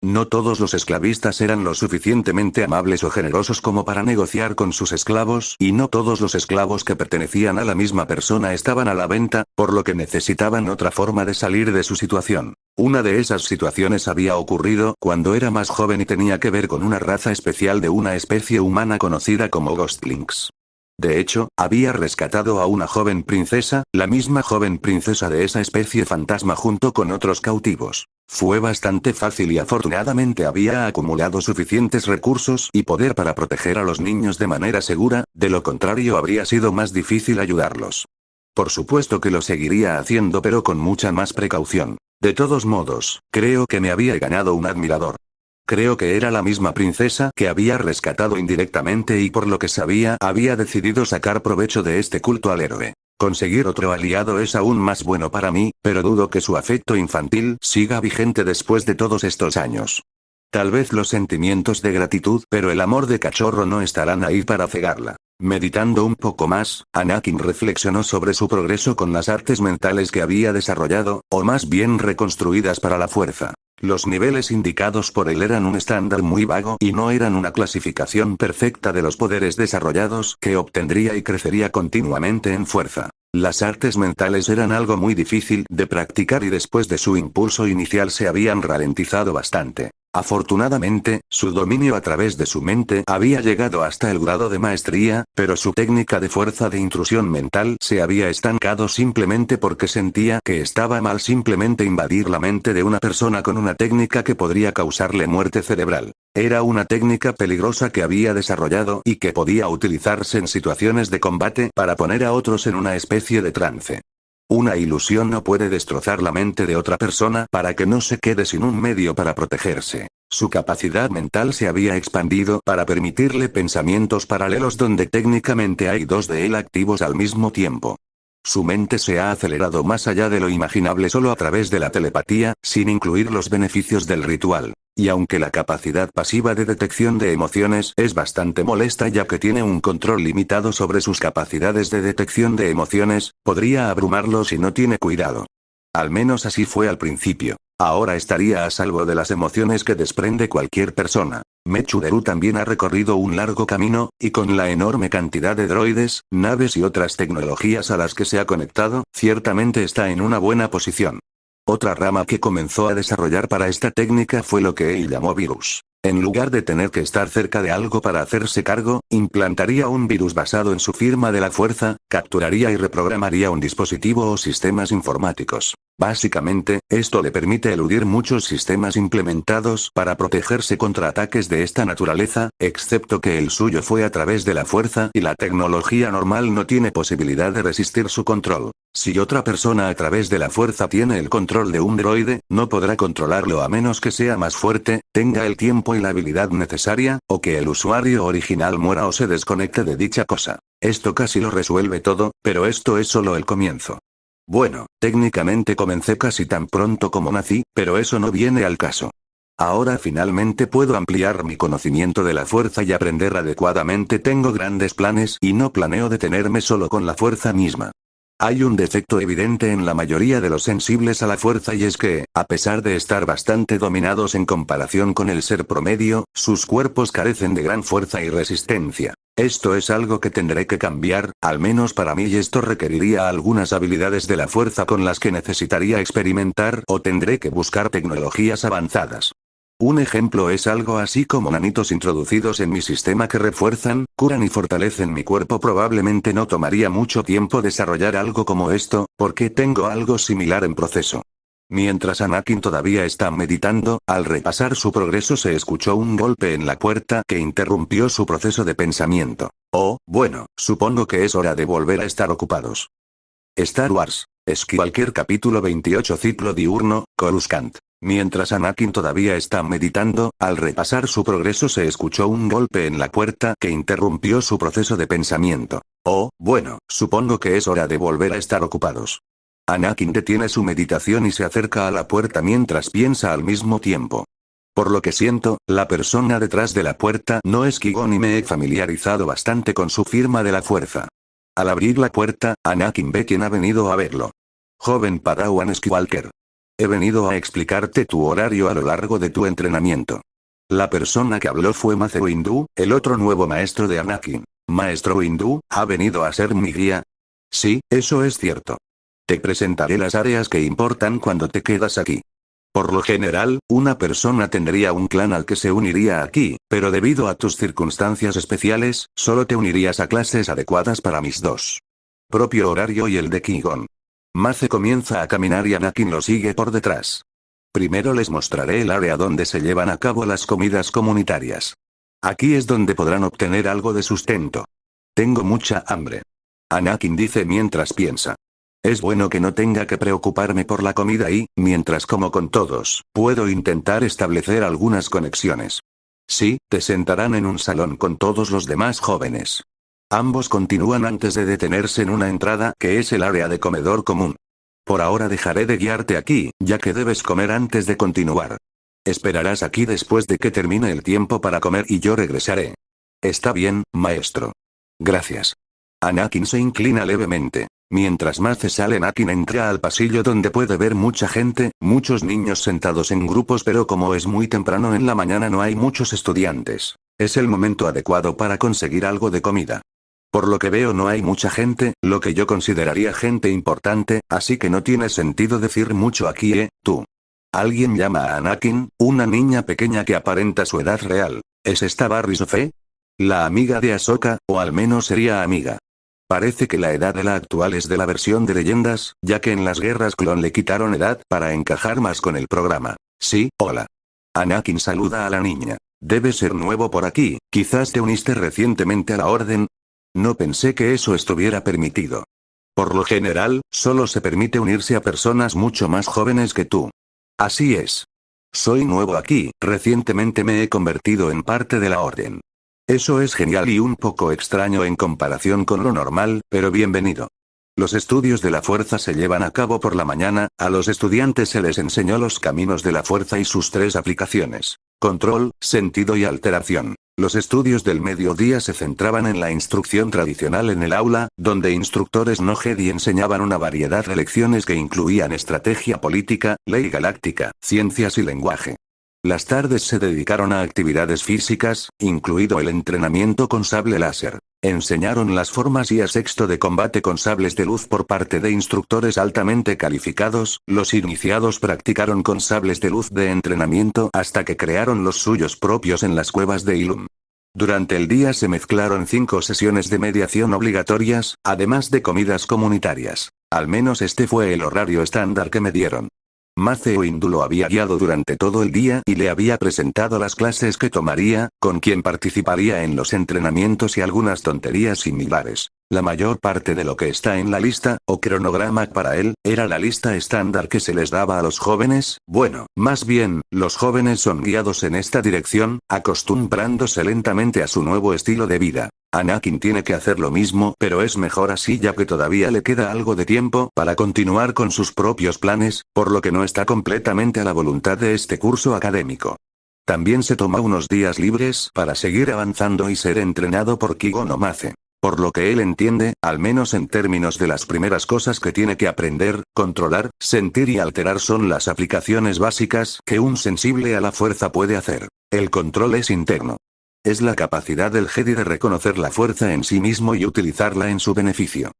No todos los esclavistas eran lo suficientemente amables o generosos como para negociar con sus esclavos, y no todos los esclavos que pertenecían a la misma persona estaban a la venta, por lo que necesitaban otra forma de salir de su situación. Una de esas situaciones había ocurrido cuando era más joven y tenía que ver con una raza especial de una especie humana conocida como Ghostlings. De hecho, había rescatado a una joven princesa, la misma joven princesa de esa especie fantasma junto con otros cautivos. Fue bastante fácil y afortunadamente había acumulado suficientes recursos y poder para proteger a los niños de manera segura, de lo contrario habría sido más difícil ayudarlos. Por supuesto que lo seguiría haciendo pero con mucha más precaución. De todos modos, creo que me había ganado un admirador. Creo que era la misma princesa que había rescatado indirectamente y por lo que sabía había decidido sacar provecho de este culto al héroe. Conseguir otro aliado es aún más bueno para mí, pero dudo que su afecto infantil siga vigente después de todos estos años. Tal vez los sentimientos de gratitud, pero el amor de cachorro no estarán ahí para cegarla. Meditando un poco más, Anakin reflexionó sobre su progreso con las artes mentales que había desarrollado, o más bien reconstruidas para la fuerza. Los niveles indicados por él eran un estándar muy vago y no eran una clasificación perfecta de los poderes desarrollados que obtendría y crecería continuamente en fuerza. Las artes mentales eran algo muy difícil de practicar y después de su impulso inicial se habían ralentizado bastante. Afortunadamente, su dominio a través de su mente había llegado hasta el grado de maestría, pero su técnica de fuerza de intrusión mental se había estancado simplemente porque sentía que estaba mal simplemente invadir la mente de una persona con una técnica que podría causarle muerte cerebral. Era una técnica peligrosa que había desarrollado y que podía utilizarse en situaciones de combate para poner a otros en una especie de trance. Una ilusión no puede destrozar la mente de otra persona para que no se quede sin un medio para protegerse. Su capacidad mental se había expandido para permitirle pensamientos paralelos donde técnicamente hay dos de él activos al mismo tiempo. Su mente se ha acelerado más allá de lo imaginable solo a través de la telepatía, sin incluir los beneficios del ritual. Y aunque la capacidad pasiva de detección de emociones es bastante molesta ya que tiene un control limitado sobre sus capacidades de detección de emociones, podría abrumarlo si no tiene cuidado. Al menos así fue al principio. Ahora estaría a salvo de las emociones que desprende cualquier persona. Mechuderu también ha recorrido un largo camino, y con la enorme cantidad de droides, naves y otras tecnologías a las que se ha conectado, ciertamente está en una buena posición. Otra rama que comenzó a desarrollar para esta técnica fue lo que él llamó virus. En lugar de tener que estar cerca de algo para hacerse cargo, implantaría un virus basado en su firma de la fuerza, capturaría y reprogramaría un dispositivo o sistemas informáticos. Básicamente, esto le permite eludir muchos sistemas implementados para protegerse contra ataques de esta naturaleza, excepto que el suyo fue a través de la fuerza y la tecnología normal no tiene posibilidad de resistir su control. Si otra persona a través de la fuerza tiene el control de un droide, no podrá controlarlo a menos que sea más fuerte, tenga el tiempo y la habilidad necesaria, o que el usuario original muera o se desconecte de dicha cosa. Esto casi lo resuelve todo, pero esto es solo el comienzo. Bueno, técnicamente comencé casi tan pronto como nací, pero eso no viene al caso. Ahora finalmente puedo ampliar mi conocimiento de la fuerza y aprender adecuadamente. Tengo grandes planes y no planeo detenerme solo con la fuerza misma. Hay un defecto evidente en la mayoría de los sensibles a la fuerza y es que, a pesar de estar bastante dominados en comparación con el ser promedio, sus cuerpos carecen de gran fuerza y resistencia. Esto es algo que tendré que cambiar, al menos para mí, y esto requeriría algunas habilidades de la fuerza con las que necesitaría experimentar o tendré que buscar tecnologías avanzadas. Un ejemplo es algo así como nanitos introducidos en mi sistema que refuerzan, curan y fortalecen mi cuerpo. Probablemente no tomaría mucho tiempo desarrollar algo como esto, porque tengo algo similar en proceso. Mientras Anakin todavía está meditando, al repasar su progreso se escuchó un golpe en la puerta que interrumpió su proceso de pensamiento. Oh, bueno, supongo que es hora de volver a estar ocupados. Star Wars. Skywalker capítulo 28 ciclo diurno, Coruscant. Mientras Anakin todavía está meditando, al repasar su progreso se escuchó un golpe en la puerta que interrumpió su proceso de pensamiento. Oh, bueno, supongo que es hora de volver a estar ocupados. Anakin detiene su meditación y se acerca a la puerta mientras piensa al mismo tiempo. Por lo que siento, la persona detrás de la puerta no es Qui-Gon y me he familiarizado bastante con su firma de la fuerza. Al abrir la puerta, Anakin ve quién ha venido a verlo. Joven Padawan Skywalker. He venido a explicarte tu horario a lo largo de tu entrenamiento. La persona que habló fue Mace Windu, el otro nuevo maestro de Anakin. Maestro Windu, ¿ha venido a ser mi guía? Sí, eso es cierto. Te presentaré las áreas que importan cuando te quedas aquí. Por lo general, una persona tendría un clan al que se uniría aquí, pero debido a tus circunstancias especiales, solo te unirías a clases adecuadas para mis dos. Propio horario y el de Qui-Gon. Mace comienza a caminar y Anakin lo sigue por detrás. Primero les mostraré el área donde se llevan a cabo las comidas comunitarias. Aquí es donde podrán obtener algo de sustento. Tengo mucha hambre. Anakin dice mientras piensa. Es bueno que no tenga que preocuparme por la comida y, mientras como con todos, puedo intentar establecer algunas conexiones. Sí, te sentarán en un salón con todos los demás jóvenes. Ambos continúan antes de detenerse en una entrada que es el área de comedor común. Por ahora dejaré de guiarte aquí, ya que debes comer antes de continuar. Esperarás aquí después de que termine el tiempo para comer y yo regresaré. Está bien, maestro. Gracias. Anakin se inclina levemente. Mientras Mace sale, Anakin entra al pasillo donde puede ver mucha gente, muchos niños sentados en grupos, pero como es muy temprano en la mañana no hay muchos estudiantes. Es el momento adecuado para conseguir algo de comida. Por lo que veo no hay mucha gente, lo que yo consideraría gente importante, así que no tiene sentido decir mucho aquí, tú. Alguien llama a Anakin, una niña pequeña que aparenta su edad real. ¿Es esta Barry Sofé? La amiga de Ahsoka, o al menos sería amiga. Parece que la edad de la actual es de la versión de leyendas, ya que en las guerras clon le quitaron edad para encajar más con el programa. Sí, hola. Anakin saluda a la niña. Debes ser nuevo por aquí, quizás te uniste recientemente a la orden. No pensé que eso estuviera permitido. Por lo general, solo se permite unirse a personas mucho más jóvenes que tú. Así es. Soy nuevo aquí, recientemente me he convertido en parte de la orden. Eso es genial y un poco extraño en comparación con lo normal, pero bienvenido. Los estudios de la fuerza se llevan a cabo por la mañana, a los estudiantes se les enseñó los caminos de la fuerza y sus 3 aplicaciones: control, sentido y alteración. Los estudios del mediodía se centraban en la instrucción tradicional en el aula, donde instructores no Jedi enseñaban una variedad de lecciones que incluían estrategia política, ley galáctica, ciencias y lenguaje. Las tardes se dedicaron a actividades físicas, incluido el entrenamiento con sable láser. Enseñaron las formas y a sexto de combate con sables de luz por parte de instructores altamente calificados, los iniciados practicaron con sables de luz de entrenamiento hasta que crearon los suyos propios en las cuevas de Ilum. Durante el día se mezclaron 5 sesiones de mediación obligatorias, además de comidas comunitarias. Al menos este fue el horario estándar que me dieron. Mace Windu lo había guiado durante todo el día y le había presentado las clases que tomaría, con quien participaría en los entrenamientos y algunas tonterías similares. La mayor parte de lo que está en la lista, o cronograma para él, era la lista estándar que se les daba a los jóvenes. Bueno, más bien, los jóvenes son guiados en esta dirección, acostumbrándose lentamente a su nuevo estilo de vida. Anakin tiene que hacer lo mismo, pero es mejor así ya que todavía le queda algo de tiempo para continuar con sus propios planes, por lo que no está completamente a la voluntad de este curso académico. También se toma unos días libres para seguir avanzando y ser entrenado por Qui-Gon o Mace. Por lo que él entiende, al menos en términos de las primeras cosas que tiene que aprender, controlar, sentir y alterar son las aplicaciones básicas que un sensible a la fuerza puede hacer. El control es interno. Es la capacidad del Jedi de reconocer la fuerza en sí mismo y utilizarla en su beneficio.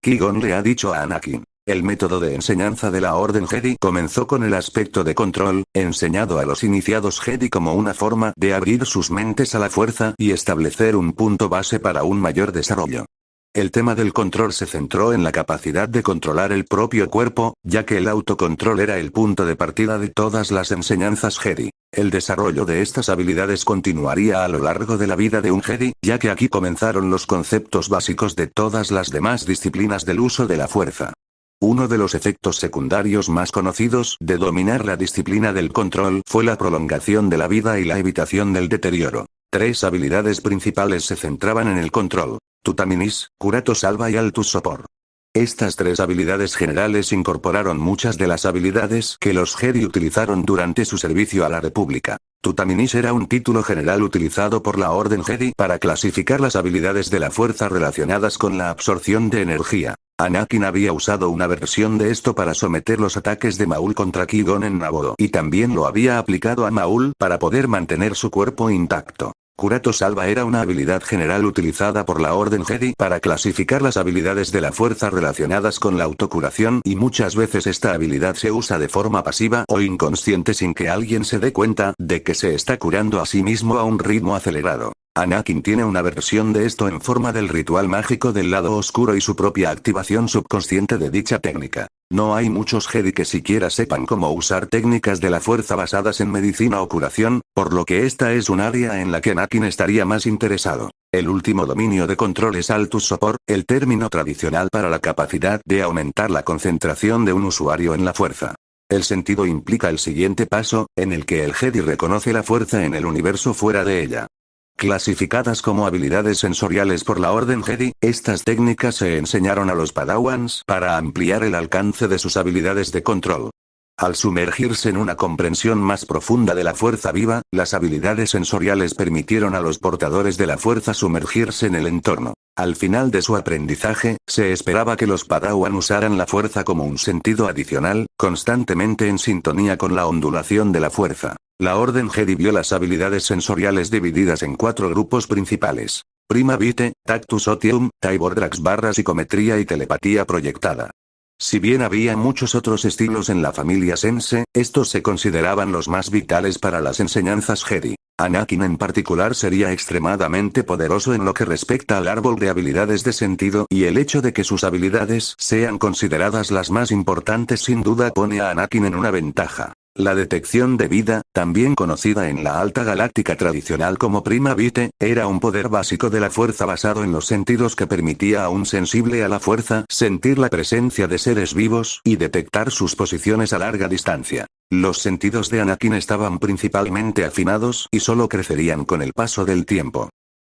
Qui-Gon le ha dicho a Anakin. El método de enseñanza de la Orden Jedi comenzó con el aspecto de control, enseñado a los iniciados Jedi como una forma de abrir sus mentes a la fuerza y establecer un punto base para un mayor desarrollo. El tema del control se centró en la capacidad de controlar el propio cuerpo, ya que el autocontrol era el punto de partida de todas las enseñanzas Jedi. El desarrollo de estas habilidades continuaría a lo largo de la vida de un Jedi, ya que aquí comenzaron los conceptos básicos de todas las demás disciplinas del uso de la fuerza. Uno de los efectos secundarios más conocidos de dominar la disciplina del control fue la prolongación de la vida y la evitación del deterioro. 3 habilidades principales se centraban en el control: Tutaminis, Curato Salva y Altus Sopor. Estas 3 habilidades generales incorporaron muchas de las habilidades que los Jedi utilizaron durante su servicio a la República. Tutaminis era un título general utilizado por la Orden Jedi para clasificar las habilidades de la fuerza relacionadas con la absorción de energía. Anakin había usado una versión de esto para someter los ataques de Maul contra Qui-Gon en Naboo y también lo había aplicado a Maul para poder mantener su cuerpo intacto. Curato Salva era una habilidad general utilizada por la Orden Jedi para clasificar las habilidades de la fuerza relacionadas con la autocuración y muchas veces esta habilidad se usa de forma pasiva o inconsciente sin que alguien se dé cuenta de que se está curando a sí mismo a un ritmo acelerado. Anakin tiene una versión de esto en forma del ritual mágico del lado oscuro y su propia activación subconsciente de dicha técnica. No hay muchos Jedi que siquiera sepan cómo usar técnicas de la fuerza basadas en medicina o curación, por lo que esta es un área en la que Anakin estaría más interesado. El último dominio de control es Altus Sopor, el término tradicional para la capacidad de aumentar la concentración de un usuario en la fuerza. El sentido implica el siguiente paso, en el que el Jedi reconoce la fuerza en el universo fuera de ella. Clasificadas como habilidades sensoriales por la Orden Jedi, estas técnicas se enseñaron a los Padawans para ampliar el alcance de sus habilidades de control. Al sumergirse en una comprensión más profunda de la fuerza viva, las habilidades sensoriales permitieron a los portadores de la fuerza sumergirse en el entorno. Al final de su aprendizaje, se esperaba que los Padawan usaran la fuerza como un sentido adicional, constantemente en sintonía con la ondulación de la fuerza. La Orden Jedi vio las habilidades sensoriales divididas en 4 grupos principales: Prima Vitae, Tactus Otium, Tybordrax / psicometría y telepatía proyectada. Si bien había muchos otros estilos en la familia Sense, estos se consideraban los más vitales para las enseñanzas Jedi. Anakin en particular sería extremadamente poderoso en lo que respecta al árbol de habilidades de sentido y el hecho de que sus habilidades sean consideradas las más importantes sin duda pone a Anakin en una ventaja. La detección de vida, también conocida en la Alta Galáctica tradicional como Prima Vitae, era un poder básico de la fuerza basado en los sentidos que permitía a un sensible a la fuerza sentir la presencia de seres vivos y detectar sus posiciones a larga distancia. Los sentidos de Anakin estaban principalmente afinados y solo crecerían con el paso del tiempo.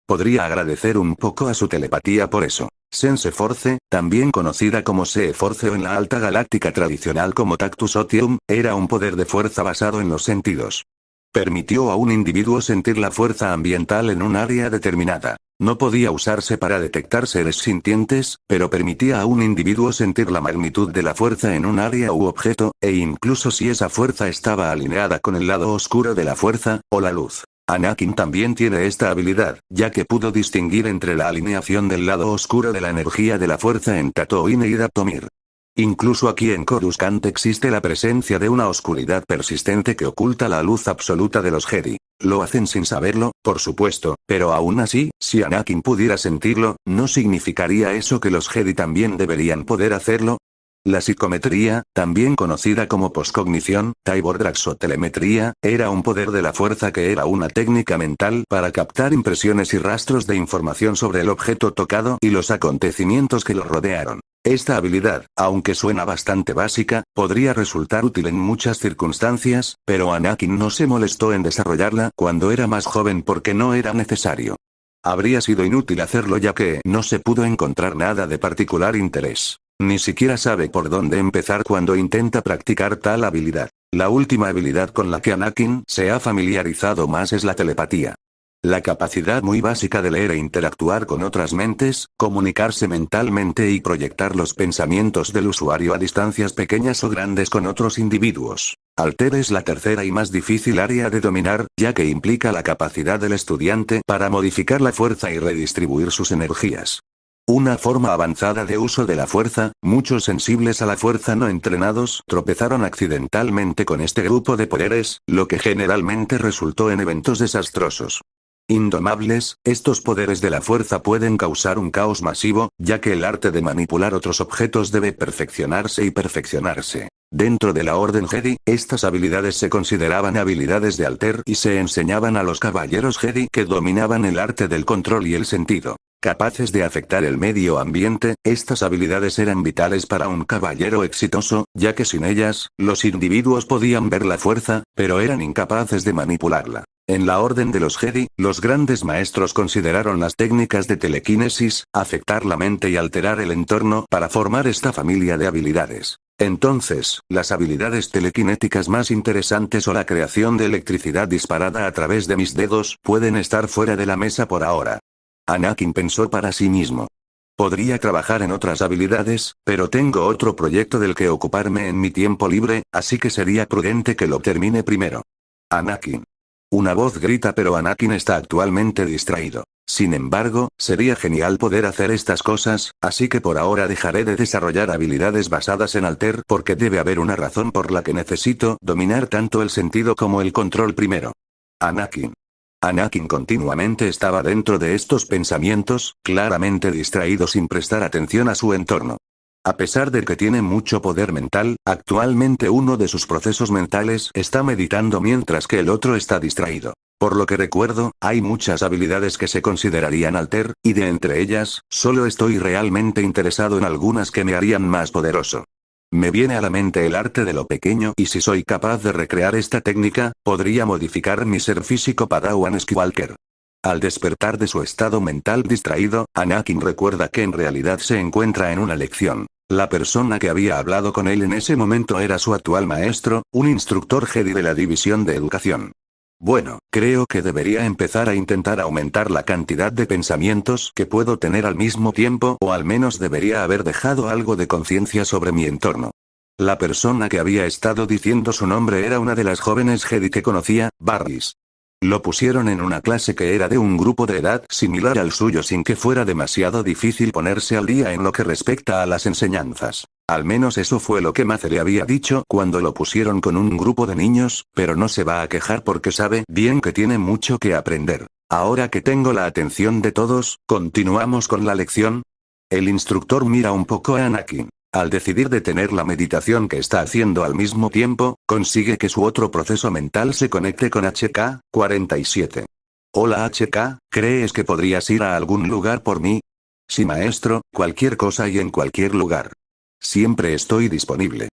Podría agradecer un poco a su telepatía por eso. Sense Force, también conocida como See Force o en la Alta Galáctica tradicional como Tactus Otium, era un poder de fuerza basado en los sentidos. Permitió a un individuo sentir la fuerza ambiental en un área determinada. No podía usarse para detectar seres sintientes, pero permitía a un individuo sentir la magnitud de la fuerza en un área u objeto, e incluso si esa fuerza estaba alineada con el lado oscuro de la fuerza, o la luz. Anakin también tiene esta habilidad, ya que pudo distinguir entre la alineación del lado oscuro de la energía de la fuerza en Tatooine y Dathomir. Incluso aquí en Coruscant existe la presencia de una oscuridad persistente que oculta la luz absoluta de los Jedi. Lo hacen sin saberlo, por supuesto, pero aún así, si Anakin pudiera sentirlo, ¿no significaría eso que los Jedi también deberían poder hacerlo? La psicometría, también conocida como poscognición, Tybordrax o telemetría, era un poder de la fuerza que era una técnica mental para captar impresiones y rastros de información sobre el objeto tocado y los acontecimientos que lo rodearon. Esta habilidad, aunque suena bastante básica, podría resultar útil en muchas circunstancias, pero Anakin no se molestó en desarrollarla cuando era más joven porque no era necesario. Habría sido inútil hacerlo ya que no se pudo encontrar nada de particular interés. Ni siquiera sabe por dónde empezar cuando intenta practicar tal habilidad. La última habilidad con la que Anakin se ha familiarizado más es la telepatía. La capacidad muy básica de leer e interactuar con otras mentes, comunicarse mentalmente y proyectar los pensamientos del usuario a distancias pequeñas o grandes con otros individuos. Alter es la tercera y más difícil área de dominar, ya que implica la capacidad del estudiante para modificar la fuerza y redistribuir sus energías. Una forma avanzada de uso de la fuerza, muchos sensibles a la fuerza no entrenados tropezaron accidentalmente con este grupo de poderes, lo que generalmente resultó en eventos desastrosos. Indomables, estos poderes de la fuerza pueden causar un caos masivo, ya que el arte de manipular otros objetos debe perfeccionarse y perfeccionarse. Dentro de la Orden Jedi, estas habilidades se consideraban habilidades de Alter y se enseñaban a los caballeros Jedi que dominaban el arte del control y el sentido. Capaces de afectar el medio ambiente, estas habilidades eran vitales para un caballero exitoso, ya que sin ellas, los individuos podían ver la fuerza, pero eran incapaces de manipularla. En la Orden de los Jedi, los grandes maestros consideraron las técnicas de telequinesis, afectar la mente y alterar el entorno para formar esta familia de habilidades. Entonces, las habilidades telequinéticas más interesantes o la creación de electricidad disparada a través de mis dedos pueden estar fuera de la mesa por ahora. Anakin pensó para sí mismo. Podría trabajar en otras habilidades, pero tengo otro proyecto del que ocuparme en mi tiempo libre, así que sería prudente que lo termine primero. Anakin. Una voz grita, pero Anakin está actualmente distraído. Sin embargo, sería genial poder hacer estas cosas, así que por ahora dejaré de desarrollar habilidades basadas en Alter porque debe haber una razón por la que necesito dominar tanto el sentido como el control primero. Anakin. Anakin continuamente estaba dentro de estos pensamientos, claramente distraído sin prestar atención a su entorno. A pesar de que tiene mucho poder mental, actualmente uno de sus procesos mentales está meditando mientras que el otro está distraído. Por lo que recuerdo, hay muchas habilidades que se considerarían Alter, y de entre ellas, solo estoy realmente interesado en algunas que me harían más poderoso. Me viene a la mente el arte de lo pequeño y si soy capaz de recrear esta técnica, podría modificar mi ser físico Padawan Skywalker. Al despertar de su estado mental distraído, Anakin recuerda que en realidad se encuentra en una lección. La persona que había hablado con él en ese momento era su actual maestro, un instructor Jedi de la División de Educación. Bueno, creo que debería empezar a intentar aumentar la cantidad de pensamientos que puedo tener al mismo tiempo, o al menos debería haber dejado algo de conciencia sobre mi entorno. La persona que había estado diciendo su nombre era una de las jóvenes Jedi que conocía, Barris. Lo pusieron en una clase que era de un grupo de edad similar al suyo sin que fuera demasiado difícil ponerse al día en lo que respecta a las enseñanzas. Al menos eso fue lo que Mace le había dicho cuando lo pusieron con un grupo de niños, pero no se va a quejar porque sabe bien que tiene mucho que aprender. Ahora que tengo la atención de todos, ¿continuamos con la lección? El instructor mira un poco a Anakin. Al decidir detener la meditación que está haciendo al mismo tiempo, consigue que su otro proceso mental se conecte con HK-47. Hola HK, ¿crees que podrías ir a algún lugar por mí? Sí maestro, cualquier cosa y en cualquier lugar. Siempre estoy disponible.